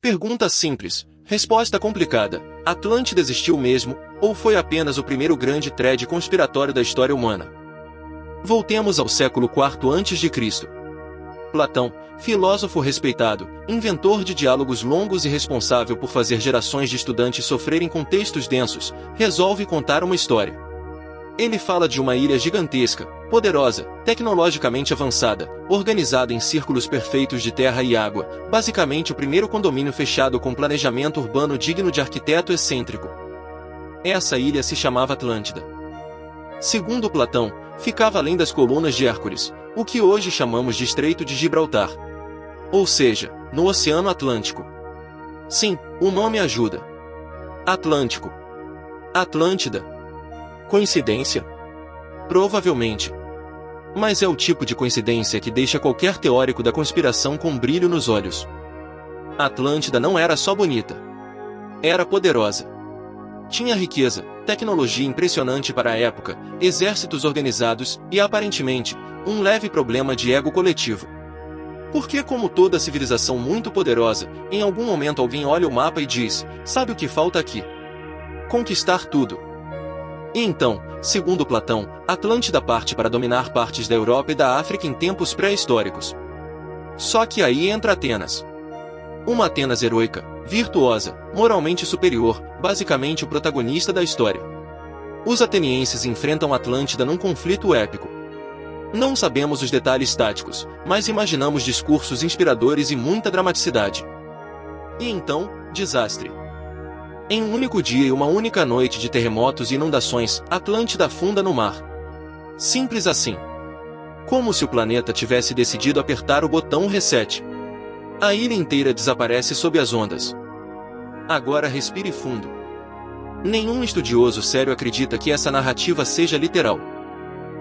Pergunta simples, resposta complicada. Atlântida existiu mesmo, ou foi apenas o primeiro grande thread conspiratório da história humana? Voltemos ao século IV a.C. Platão, filósofo respeitado, inventor de diálogos longos e responsável por fazer gerações de estudantes sofrerem com textos densos, resolve contar uma história. Ele fala de uma ilha gigantesca, poderosa, tecnologicamente avançada, organizada em círculos perfeitos de terra e água, basicamente o primeiro condomínio fechado com planejamento urbano digno de arquiteto excêntrico. Essa ilha se chamava Atlântida. Segundo Platão, ficava além das colunas de Hércules, o que hoje chamamos de Estreito de Gibraltar. Ou seja, no Oceano Atlântico. Sim, o nome ajuda. Atlântico. Atlântida. Coincidência? Provavelmente. Mas é o tipo de coincidência que deixa qualquer teórico da conspiração com um brilho nos olhos. Atlântida não era só bonita. Era poderosa. Tinha riqueza, tecnologia impressionante para a época, exércitos organizados e, aparentemente, um leve problema de ego coletivo. Porque, como toda civilização muito poderosa, em algum momento alguém olha o mapa e diz: sabe o que falta aqui? Conquistar tudo. E então, segundo Platão, Atlântida parte para dominar partes da Europa e da África em tempos pré-históricos. Só que aí entra Atenas. Uma Atenas heroica, virtuosa, moralmente superior, basicamente o protagonista da história. Os atenienses enfrentam Atlântida num conflito épico. Não sabemos os detalhes táticos, mas imaginamos discursos inspiradores e muita dramaticidade. E então, desastre. Em um único dia e uma única noite de terremotos e inundações, Atlântida afunda no mar. Simples assim. Como se o planeta tivesse decidido apertar o botão reset. A ilha inteira desaparece sob as ondas. Agora respire fundo. Nenhum estudioso sério acredita que essa narrativa seja literal.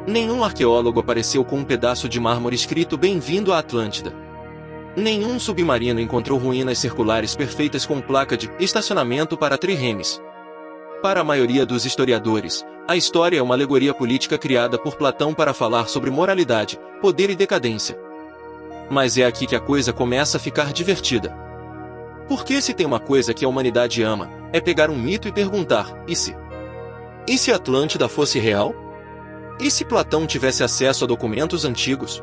Nenhum arqueólogo apareceu com um pedaço de mármore escrito "Bem-vindo à Atlântida". Nenhum submarino encontrou ruínas circulares perfeitas com placa de estacionamento para triremes. Para a maioria dos historiadores, a história é uma alegoria política criada por Platão para falar sobre moralidade, poder e decadência. Mas é aqui que a coisa começa a ficar divertida. Porque se tem uma coisa que a humanidade ama, é pegar um mito e perguntar: e se? E se Atlântida fosse real? E se Platão tivesse acesso a documentos antigos?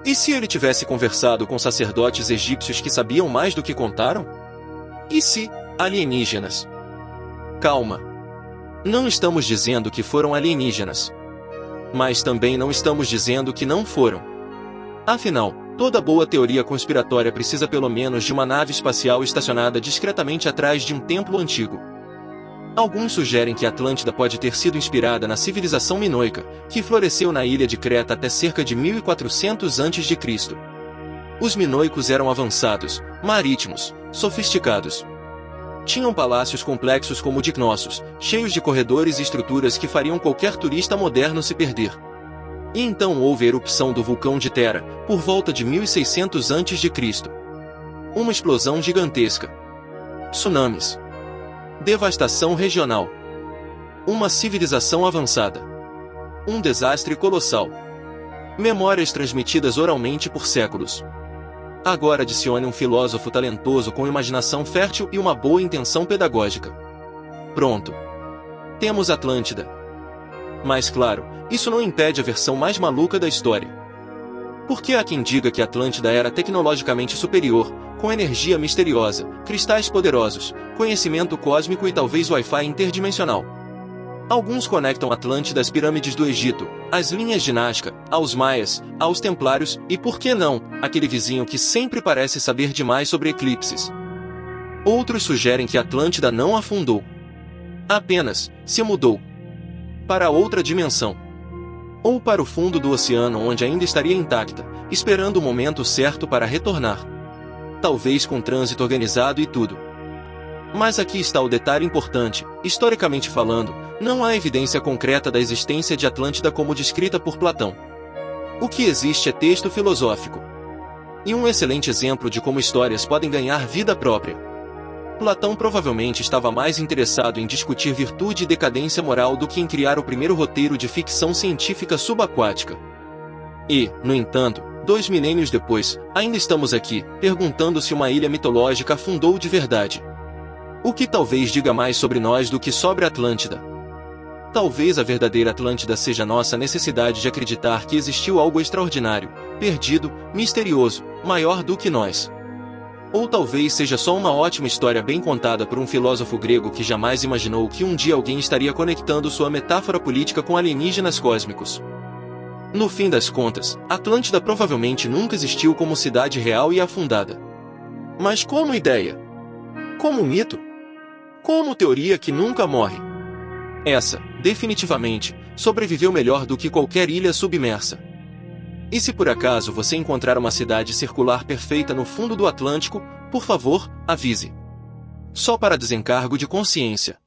E se ele tivesse conversado com sacerdotes egípcios que sabiam mais do que contaram? E se alienígenas? Calma. Não estamos dizendo que foram alienígenas. Mas também não estamos dizendo que não foram. Afinal, toda boa teoria conspiratória precisa pelo menos de uma nave espacial estacionada discretamente atrás de um templo antigo. Alguns sugerem que Atlântida pode ter sido inspirada na civilização minoica, que floresceu na ilha de Creta até cerca de 1400 a.C. Os minoicos eram avançados, marítimos, sofisticados. Tinham palácios complexos como o de Knossos, cheios de corredores e estruturas que fariam qualquer turista moderno se perder. E então houve a erupção do vulcão de Tera, por volta de 1600 a.C. Uma explosão gigantesca. Tsunamis. Devastação regional. Uma civilização avançada. Um desastre colossal. Memórias transmitidas oralmente por séculos. Agora adicione um filósofo talentoso com imaginação fértil e uma boa intenção pedagógica. Pronto. Temos Atlântida. Mas claro, isso não impede a versão mais maluca da história. Porque há quem diga que Atlântida era tecnologicamente superior, com energia misteriosa, cristais poderosos, conhecimento cósmico e talvez Wi-Fi interdimensional. Alguns conectam Atlântida às pirâmides do Egito, às linhas de Nazca, aos maias, aos templários e, por que não, aquele vizinho que sempre parece saber demais sobre eclipses. Outros sugerem que Atlântida não afundou. Apenas se mudou para outra dimensão. Ou para o fundo do oceano onde ainda estaria intacta, esperando o momento certo para retornar. Talvez com trânsito organizado e tudo. Mas aqui está o detalhe importante: historicamente falando, não há evidência concreta da existência de Atlântida como descrita por Platão. O que existe é texto filosófico. E um excelente exemplo de como histórias podem ganhar vida própria. Platão provavelmente estava mais interessado em discutir virtude e decadência moral do que em criar o primeiro roteiro de ficção científica subaquática. E, no entanto, 2 milênios depois, ainda estamos aqui, perguntando se uma ilha mitológica afundou de verdade. O que talvez diga mais sobre nós do que sobre a Atlântida. Talvez a verdadeira Atlântida seja nossa necessidade de acreditar que existiu algo extraordinário, perdido, misterioso, maior do que nós. Ou talvez seja só uma ótima história bem contada por um filósofo grego que jamais imaginou que um dia alguém estaria conectando sua metáfora política com alienígenas cósmicos. No fim das contas, Atlântida provavelmente nunca existiu como cidade real e afundada. Mas como ideia? Como mito? Como teoria que nunca morre? Essa, definitivamente, sobreviveu melhor do que qualquer ilha submersa. E se por acaso você encontrar uma cidade circular perfeita no fundo do Atlântico, por favor, avise. Só para desencargo de consciência.